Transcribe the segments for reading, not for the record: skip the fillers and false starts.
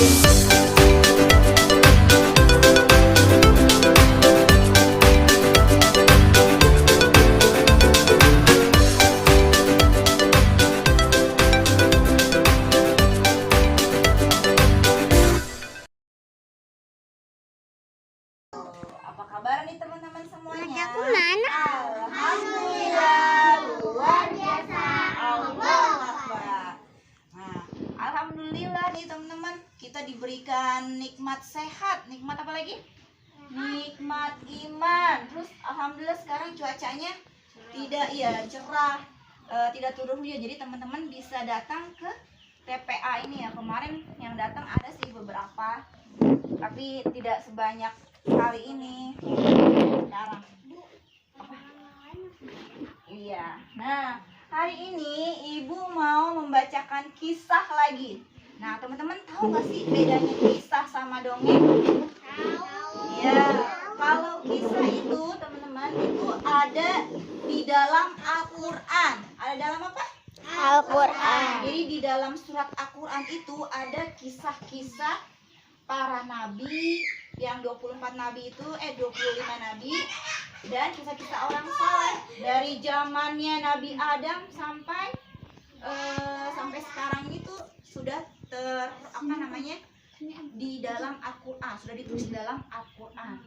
Apa kabar nih teman-teman semuanya? Aku mana? Alhamdulillah, luar biasa. Allahu Akbar. Nah, alhamdulillah nih teman-teman, kita diberikan nikmat sehat. Nikmat apa lagi? Nikmat iman. Terus alhamdulillah sekarang cuacanya tidak cerah, tidak turun hujan. Jadi teman-teman bisa datang ke TPA ini ya. Kemarin yang datang ada sih beberapa, tapi tidak sebanyak kali ini. Sekarang iya. Nah, hari ini ibu mau membacakan kisah lagi. Nah, teman-teman tahu gak sih bedanya kisah sama dongeng? Iya. Kalau kisah itu teman-teman itu ada di dalam Al-Quran. Ada dalam apa? Al-Quran. Jadi di dalam surat Al-Quran itu ada kisah-kisah para nabi, yang 24 nabi itu 25 nabi, dan kisah-kisah orang saleh dari zamannya Nabi Adam sampai sekarang itu sudah di dalam Al-Quran, sudah ditulis dalam Al-Quran.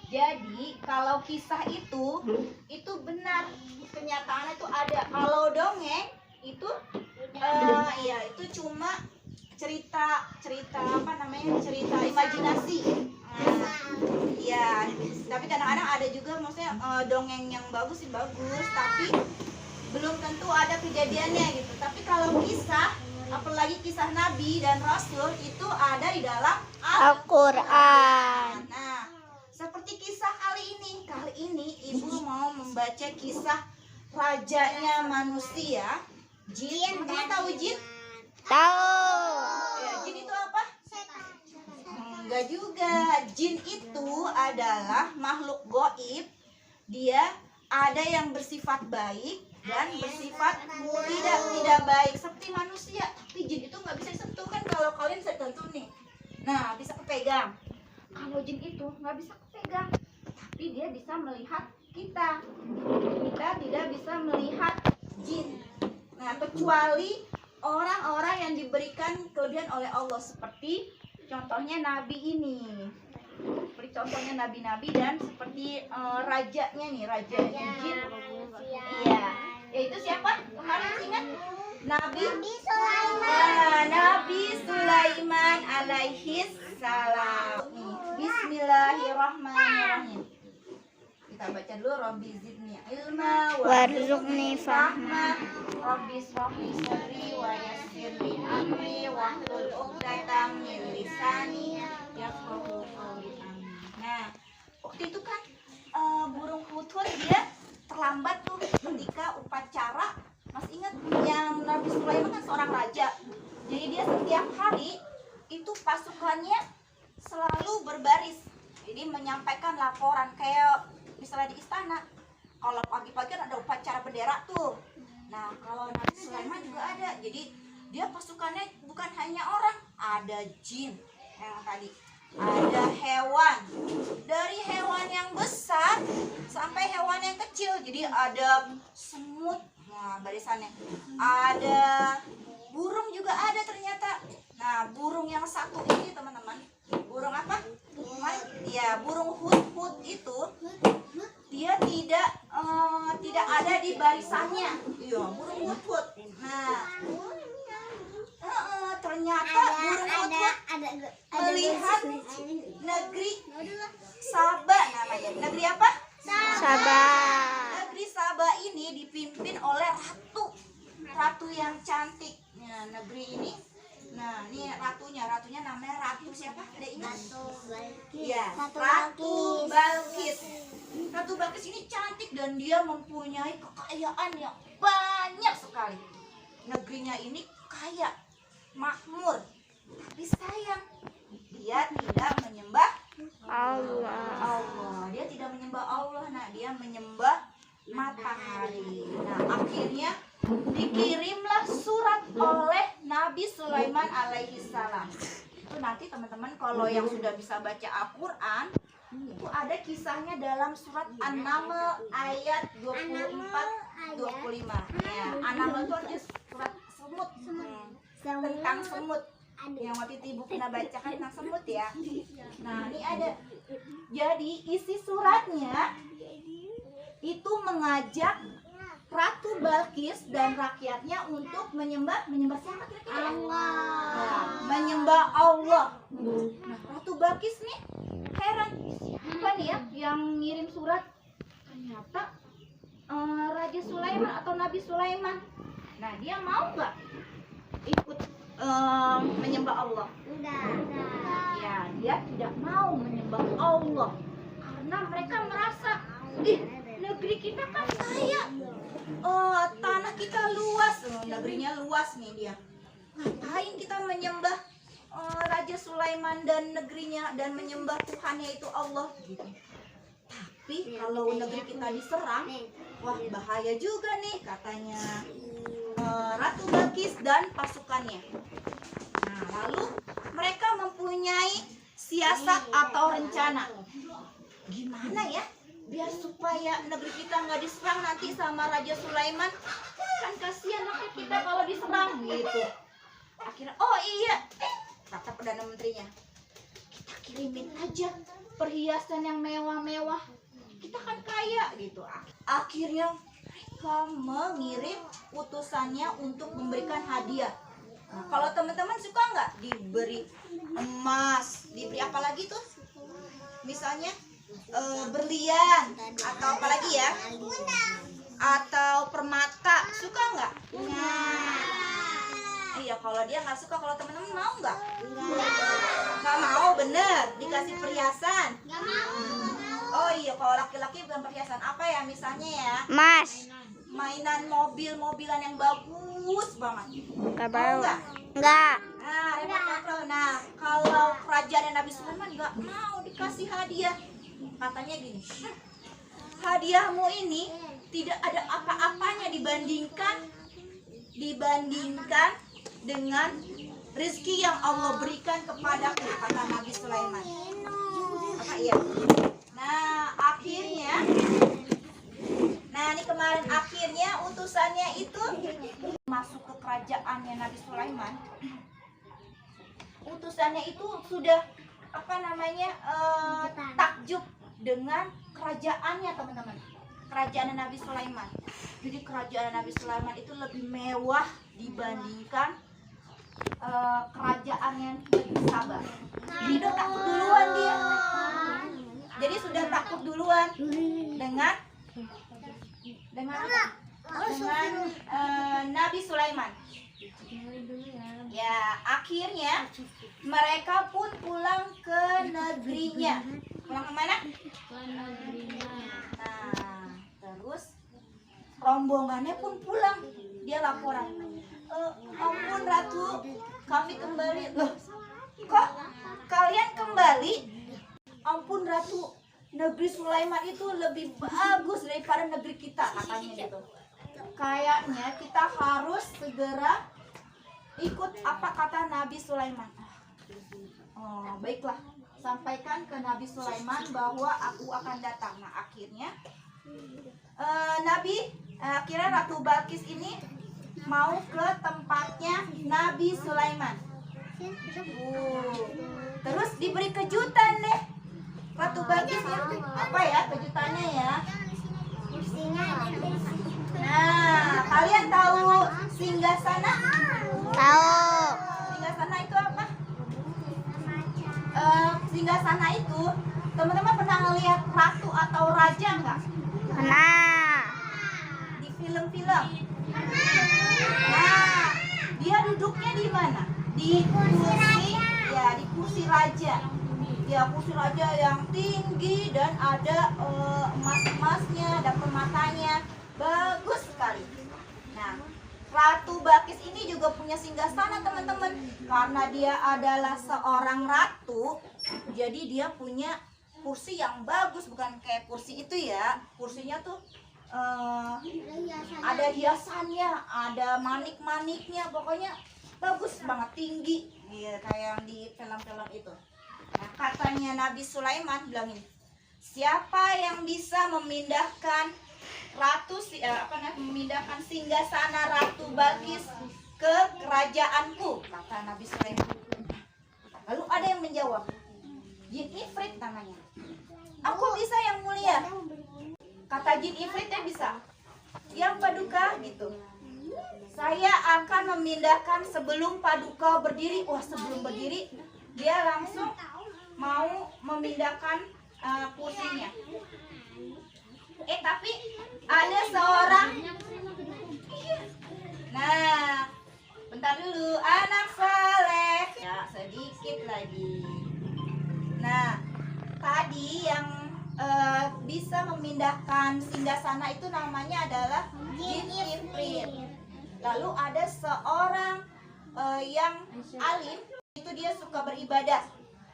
Jadi kalau kisah itu benar, kenyataannya itu ada. Kalau dongeng itu itu cuma cerita imajinasi. Ya, tapi kadang-kadang ada juga maksudnya dongeng yang bagus, tapi belum tentu ada kejadiannya gitu. Tapi kalau kisah, apalagi kisah nabi dan rasul itu ada di dalam Al-Quran. Nah, seperti kisah kali ini ibu mau membaca kisah rajanya manusia, jin. Teman-teman tahu jin? Tahu. Ya, jin itu apa? Enggak juga. Jin itu adalah makhluk gaib. Dia ada yang bersifat baik dan bersifat tidak baik seperti manusia. Tapi jin itu nggak bisa disentuh kan? Kalau kalian bisa sentuh nih. Nah, bisa kepegang. Kalau jin itu nggak bisa kepegang, tapi dia bisa melihat kita. Kita tidak bisa melihat jin. Nah, kecuali orang-orang yang diberikan kelebihan oleh Allah, seperti contohnya nabi ini, seperti contohnya nabi-nabi, dan seperti rajanya jin. Iya, yaitu siapa? Kemarin ingat? Nabi Sulaiman. Nabi Sulaiman alaihi salam. Bismillahirrahmanirrahim. Kita baca dulu. Rabbi zidni ilma warzuqni fahma. Rabbi shrahli sadri wa yassirli amri wahlul 'uqdatam min lisani yafqahu qawli. Nah, waktu itu kan burung hudhud dia terlambat tuh ketika upacara. Masih ingat yang Nabi Sulaiman kan seorang raja. Jadi dia setiap hari itu pasukannya selalu berbaris. Jadi menyampaikan laporan kayak misalnya di istana. Kalau pagi-pagi kan ada upacara bendera tuh. Nah, kalau Nabi Sulaiman juga ada. Jadi dia pasukannya bukan hanya orang, ada jin yang tadi, ada hewan. Dari hewan yang besar sampai hewan yang kecil. Jadi ada semut, nah barisannya. Ada burung juga ada ternyata. Nah, burung yang satu ini teman-teman, burung apa? Ya, burung hudhud itu dia tidak ada di barisannya. Iya, burung hudhud. Nah, ternyata burung hudhud melihat negeri Saba namanya. Negeri apa? Saba. Negeri Saba ini dipimpin oleh ratu yang cantik. Nah, negeri ini, nah ini ratunya namanya Ratu siapa? Ada ingat? Iya, Ratu Balkis. Ratu Balkis ini cantik dan dia mempunyai kekayaan yang banyak sekali. Negerinya ini kaya, makmur, tapi sayang dia tidak menyembah Allah. Dia tidak menyembah Allah. Nah, dia menyembah matahari. Nah, akhirnya dikirimlah surat oleh Nabi Sulaiman alaihi salam. itu nanti teman-teman kalau yang sudah bisa baca Al-Quran, itu ada kisahnya dalam surat An-Naml ayat 24-25. Ya, An-Naml itu artinya surat semut. Tentang semut. Yang waktu itu ibu pernah bacakan tentang semut ya. Nah, ini ada. Jadi isi suratnya itu mengajak Ratu Balkis dan rakyatnya untuk menyembah siapa kira-kira? Allah. Nah, menyembah Allah. Nah, Ratu Balkis nih heran, apa nih ya yang ngirim surat ternyata Raja Sulaiman atau Nabi Sulaiman. Nah, dia mau nggak ikut menyembah Allah? Ya, dia tidak mau menyembah Allah karena mereka merasa, negeri kita kan kaya, tanah kita luas, negerinya luas nih dia. Ngapain kita menyembah Raja Sulaiman dan negerinya dan menyembah Tuhannya itu Allah? Tapi kalau negeri kita diserang, wah bahaya juga nih katanya Ratu Balkis dan pasukannya. Nah, lalu mereka mempunyai siasat atau rencana. Gimana ya biar supaya negeri kita nggak diserang nanti sama Raja Sulaiman? Kan kasihan rakyat kita kalau diserang gitu. Akhirnya, oh iya, kata Perdana Menterinya, kita kirimin aja perhiasan yang mewah-mewah. Kita kan kaya gitu. Akhirnya mereka mengirim utusannya untuk memberikan hadiah. Nah, kalau teman-teman suka nggak diberi emas, diberi apa lagi tuh? Misalnya berlian atau apa lagi ya? Atau permata, suka nggak? Iya, kalau dia nggak suka, kalau teman-teman mau nggak? Nggak mau, bener. Dikasih perhiasan. Oh iya, kalau laki-laki bukan perhiasan, apa ya misalnya ya? Mas. Mainan mobil-mobilan yang bagus banget. Enggak Mau baru. nggak? Enggak. Nah, remote control. Nah, kalau kerajaan Nabi Sulaiman nggak mau dikasih hadiah. Katanya gini, hadiahmu ini tidak ada apa-apanya dibandingkan dengan rezeki yang Allah berikan kepadaku, kata Nabi Sulaiman. Apa iya? Nah, ini kemarin akhirnya utusannya itu masuk ke kerajaannya Nabi Sulaiman. Utusannya itu sudah takjub dengan kerajaannya, teman-teman. Kerajaan Nabi Sulaiman. Jadi kerajaan Nabi Sulaiman itu lebih mewah dibandingkan kerajaan yang Negeri Sabah. Jadi udah takut duluan dia. Jadi sudah takut duluan dengan apa? Dengan Nabi Sulaiman. Ya, akhirnya mereka pun pulang ke negerinya. Pulang kemana? Nah, terus rombongannya pun pulang. Dia laporan, ampun Ratu, kami kembali. Loh, kok kalian kembali? Ampun Ratu, negeri Sulaiman itu lebih bagus daripada negeri kita, katanya gitu. Kayaknya kita harus segera ikut apa kata Nabi Sulaiman. Oh, baiklah, sampaikan ke Nabi Sulaiman bahwa aku akan datang. Nah, akhirnya akhirnya Ratu Balkis ini mau ke tempatnya Nabi Sulaiman. Terus diberi kejutan deh Ratu Balkis ya. Apa ya kejutannya ya? Nah, kalian tahu singgasana? Tahu. Singgasana itu apa? Singgasana itu, teman-teman pernah ngelihat ratu atau raja nggak? Pernah. Di film-film. Nah, dia duduknya di mana? Di kursi, ya di kursi raja. Ya kursi raja yang tinggi dan ada emas-emasnya, ada permatanya, bagus sekali. Nah, Ratu Balkis ini juga punya singgasana, teman-teman. Karena dia adalah seorang ratu, jadi dia punya kursi yang bagus, bukan kayak kursi itu ya. Kursinya tuh ada hiasannya, ada manik-maniknya, pokoknya bagus banget, tinggi, iya kayak yang di film-film itu. Nah, katanya Nabi Sulaiman bilang ini, siapa yang bisa memindahkan memindahkan singgasana Ratu Balkis ke kerajaanku, kata Nabi Sulaiman. Lalu ada yang menjawab, Jin Ifrit namanya. Aku bisa yang mulia. Kata Jin Ifritnya bisa. Yang Paduka gitu. Saya akan memindahkan sebelum Paduka berdiri. Wah, sebelum berdiri dia langsung mau memindahkan kursinya. Tapi ada seorang. Nah, bentar dulu, anak saleh. Ya, sedikit lagi. Nah, tadi yang bisa memindahkan singgasana itu namanya adalah Jin Ifrit. Lalu ada seorang yang alim, itu dia suka beribadah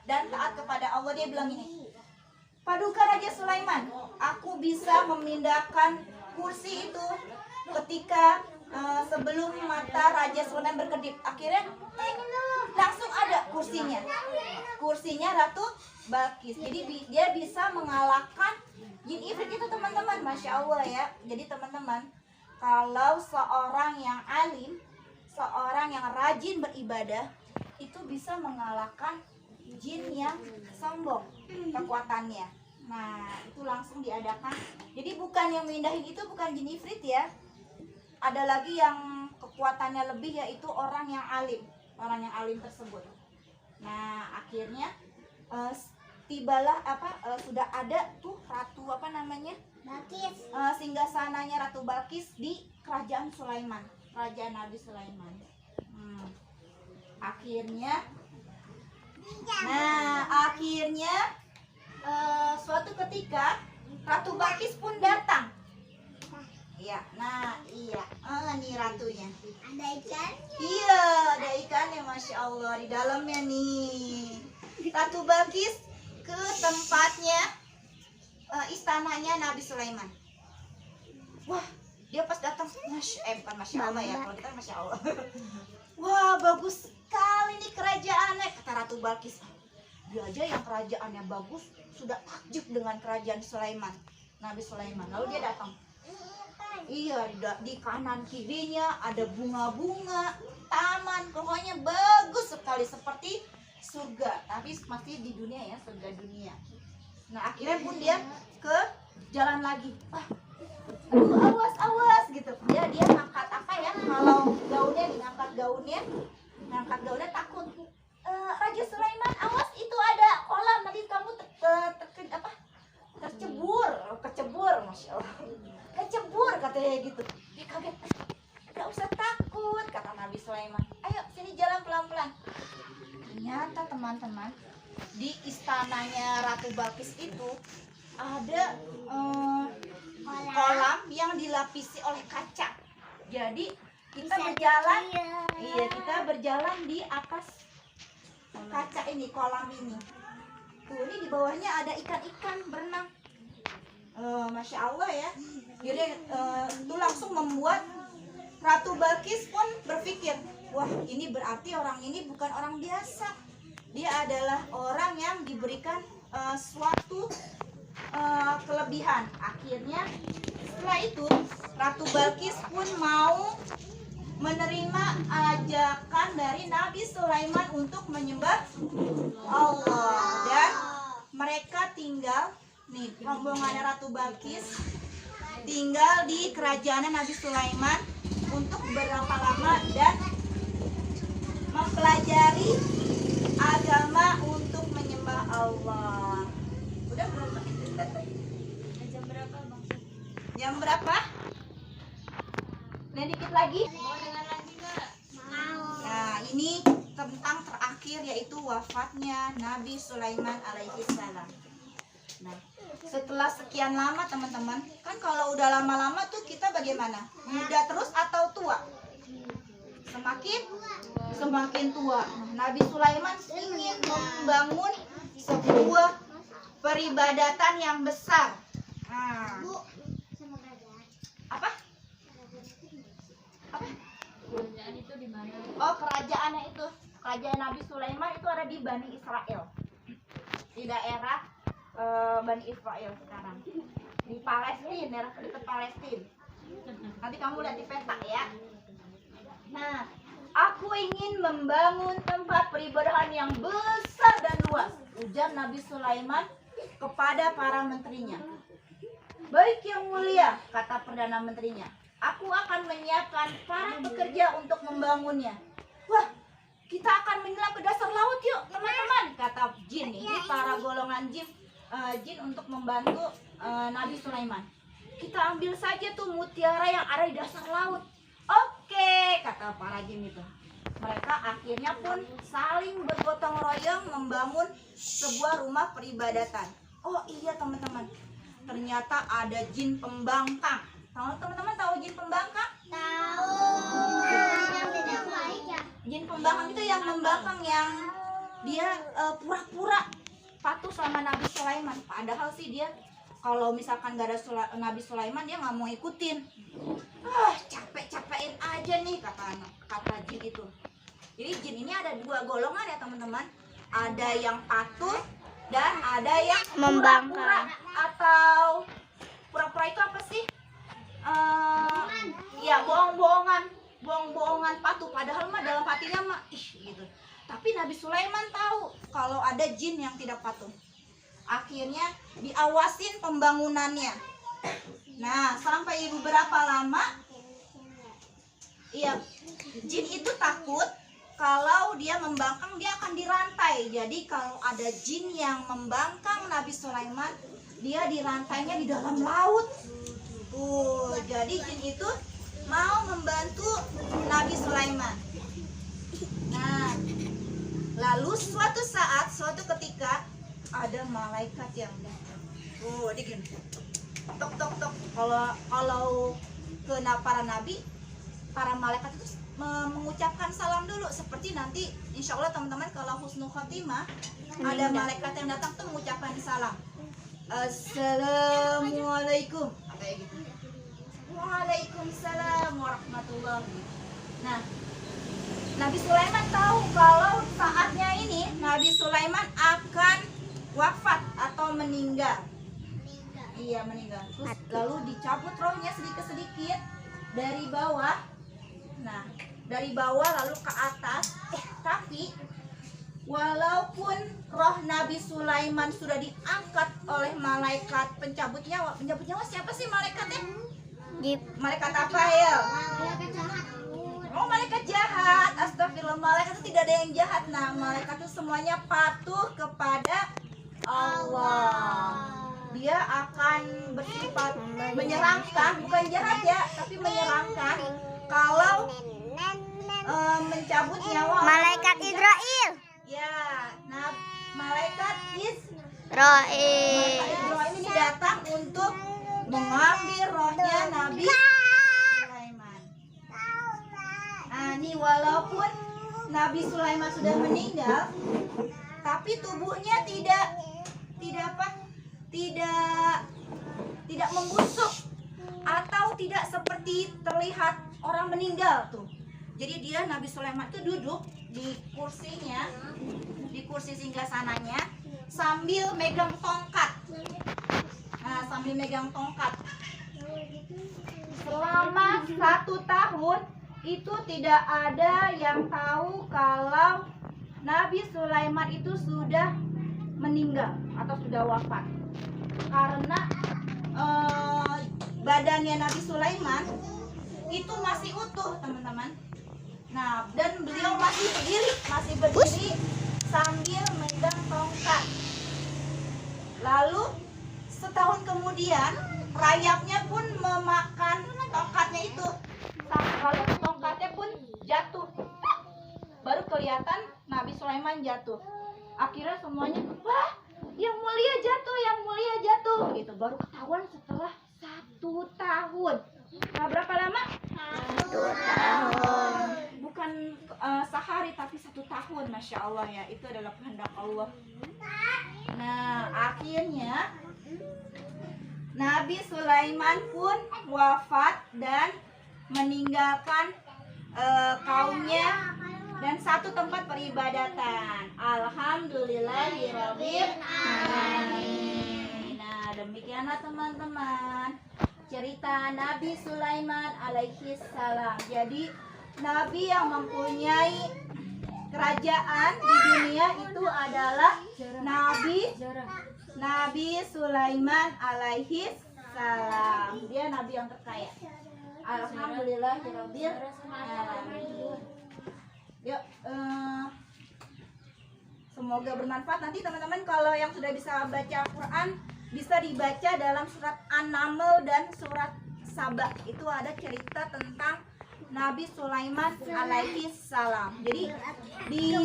dan taat kepada Allah. Dia bilang ini, Paduka Raja Sulaiman, aku bisa memindahkan kursi itu ketika sebelum mata Raja Sulaiman berkedip. Akhirnya langsung ada kursinya. Kursinya Ratu Balkis. Jadi dia bisa mengalahkan Jin Ifrit itu, teman-teman. Masya Allah ya. Jadi teman-teman, kalau seorang yang alim, seorang yang rajin beribadah, itu bisa mengalahkan jin yang sombong kekuatannya. Nah, itu langsung diadakan. Jadi bukan yang mindahin itu bukan Jin Ifrit ya. Ada lagi yang kekuatannya lebih, yaitu orang yang alim. Orang yang alim tersebut. Nah, akhirnya tibalah sudah ada tuh ratu Balkis. Singgasananya Ratu Balkis di kerajaan Sulaiman, kerajaan Nabi Sulaiman. Akhirnya suatu ketika Ratu Balkis pun datang. Iya, nih ratunya. Ada ikannya. Iya, ada ikannya, masya Allah di dalamnya nih. Ratu Balkis ke tempatnya istananya Nabi Sulaiman. Wah, dia pas datang, bukan masya Allah ya, kalau kita masya Allah. Wah, bagus sekali nih kerajaannya, kata Ratu Balkis. Dia aja yang kerajaannya bagus sudah takjub dengan kerajaan Sulaiman, Nabi Sulaiman. Lalu dia datang. Iya, di kanan kirinya ada bunga-bunga, taman, pokoknya bagus sekali seperti surga, tapi masih di dunia ya, surga dunia. Nah, akhirnya pun dia ke jalan lagi. Aduh, awas gitu. Dia ngangkat kalau ngangkat gaunnya takut. Raja Sulaiman, awas, itu ada kolam, nanti kamu kecebur, masya Allah. Kecebur katanya gitu. Dia kaget. Gak usah takut, kata Nabi Sulaiman. Ayo sini jalan pelan-pelan. Ternyata teman-teman, di istananya Ratu Balkis itu ada kolam yang dilapisi oleh kaca. Jadi kita berjalan di atas kaca ini, kolam ini. Tuh, ini di bawahnya ada ikan-ikan berenang. Masya Allah ya. Jadi itu langsung membuat Ratu Balkis pun berpikir, wah, ini berarti orang ini bukan orang biasa. Dia adalah orang yang diberikan suatu kelebihan. Akhirnya setelah itu Ratu Balkis pun mau menerima ajakan dari Nabi Sulaiman untuk menyembah Allah, dan mereka tinggal nih, rombongannya Ratu Balkis tinggal di kerajaan Nabi Sulaiman untuk berapa lama dan mempelajari agama untuk menyembah Allah. Udah berapa? Jam berapa, Bang? Jam berapa? Nah, dikit lagi. Mau dengar lagi nggak? Mau. Nah, ini tentang terakhir, yaitu wafatnya Nabi Sulaiman alaihi salam. Nah, setelah sekian lama teman-teman, kan kalau udah lama-lama tuh kita bagaimana? Muda terus atau tua? Semakin tua. Nah, Nabi Sulaiman ingin membangun sebuah peribadatan yang besar. Nah, apa? Oh, kerajaannya itu, kerajaan Nabi Sulaiman itu ada di Bani Israel, di daerah Bani Israel sekarang, di Palestina, daerah dekat Palestina. Nanti kamu lihat di peta ya. Nah, aku ingin membangun tempat peribadahan yang besar dan luas, ujar Nabi Sulaiman kepada para menterinya. Baik yang mulia, kata Perdana Menterinya, aku akan menyiapkan para pekerja untuk membangunnya. Wah, kita akan menyelam ke dasar laut yuk teman-teman, kata jin. Ini para golongan jin, jin untuk membantu Nabi Sulaiman. Kita ambil saja tuh mutiara yang ada di dasar laut. Oke, kata para jin itu. Mereka akhirnya pun saling bergotong royong membangun sebuah rumah peribadatan. Oh iya teman-teman, ternyata ada jin pembangkang. Teman-teman tahu jin pembangkang? Tahu. Jin pembangkang itu yang membangkang, yang dia pura-pura patuh sama Nabi Sulaiman. Padahal sih dia kalau misalkan gak ada Nabi Sulaiman, dia nggak mau ikutin. Capek-capekin aja nih, kata jin itu. Jadi jin ini ada dua golongan ya teman-teman. Ada yang patuh dan ada yang pura-pura. Atau pura-pura itu apa sih? Ya bohong-bohongan patuh. Padahal mah dalam hatinya mah gitu. Tapi Nabi Sulaiman tahu kalau ada jin yang tidak patuh. Akhirnya diawasin pembangunannya. Nah, sampai beberapa lama, iya, jin itu takut kalau dia membangkang dia akan dirantai. Jadi kalau ada jin yang membangkang Nabi Sulaiman, dia dirantainya di dalam laut. Jadi jin itu mau membantu Nabi Sulaiman. Nah, lalu suatu ketika ada malaikat yang datang. Dia gini. Tok tok tok. Kalau ke para nabi, para malaikat itu mengucapkan salam dulu, seperti nanti insya Allah teman-teman kalau husnul khotimah ada malaikat yang datang tuh mengucapkan salam. Assalamualaikum, kayak gitu. Waalaikumsalam warahmatullahi. Nah, Nabi Sulaiman tahu kalau saatnya ini Nabi Sulaiman akan wafat atau meninggal. Iya, meninggal. Terus lalu dicabut rohnya sedikit-sedikit dari bawah. Nah, dari bawah lalu ke atas. Tapi walaupun roh Nabi Sulaiman sudah diangkat oleh malaikat pencabut nyawa. Pencabut nyawa siapa sih malaikatnya? Malaikat apa ya? Oh, malaikat jahat. Astagfirullah, malaikat itu tidak ada yang jahat. Nah, malaikat itu semuanya patuh kepada Allah. Dia akan bersifat menyeramkan, bukan jahat ya, tapi menyeramkan kalau mencabut nyawa Malaikat Israel. Ya, nah malaikat Israel ini datang untuk mengambil rohnya Nabi Sulaiman. Nah, ini walaupun Nabi Sulaiman sudah meninggal, tapi tubuhnya tidak membusuk atau tidak seperti terlihat orang meninggal tuh. Jadi dia Nabi Sulaiman itu duduk di kursinya, di kursi singgasananya sambil megang tongkat. Nah, sambil megang tongkat. Selama 1 tahun itu tidak ada yang tahu kalau Nabi Sulaiman itu sudah meninggal atau sudah wafat. Karena badannya Nabi Sulaiman itu masih utuh, teman-teman. Nah, dan beliau masih berdiri sambil megang tongkat. Lalu setahun kemudian rayapnya pun memakan tongkatnya itu. Lalu tongkatnya pun jatuh. Baru kelihatan Nabi Sulaiman jatuh. Akhirnya semuanya, wah, yang mulia jatuh gitu. Baru ketahuan setelah 1 tahun. Nah, berapa lama? 1 tahun. Bukan sehari tapi 1 tahun. Masya Allah ya, itu adalah kehendak Allah. Nah, akhirnya Nabi Sulaiman pun wafat dan meninggalkan kaumnya dan satu tempat peribadatan. Alhamdulillahirabbil alamin. Nah, demikianlah teman-teman cerita Nabi Sulaiman alaihi salam. Jadi nabi yang mempunyai kerajaan di dunia itu adalah Nabi Sulaiman alaihi salam. Dia nabi yang terkaya. Alhamdulillahirabbil alamin. Yuk, semoga bermanfaat. Nanti teman-teman kalau yang sudah bisa baca Al-Quran bisa dibaca dalam surat An-Naml dan surat Saba. Itu ada cerita tentang Nabi Sulaiman alaihi salam. Jadi di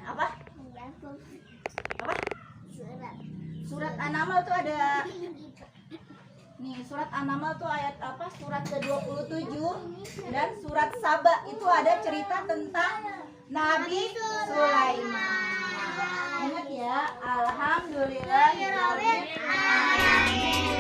apa? Surat An-Naml tuh ada nih, surat An-Naml tuh ayat apa? Surat ke-27 dan surat Saba itu ada cerita tentang Nabi Sulaiman. Ingat ya, alhamdulillahirabbil alamin.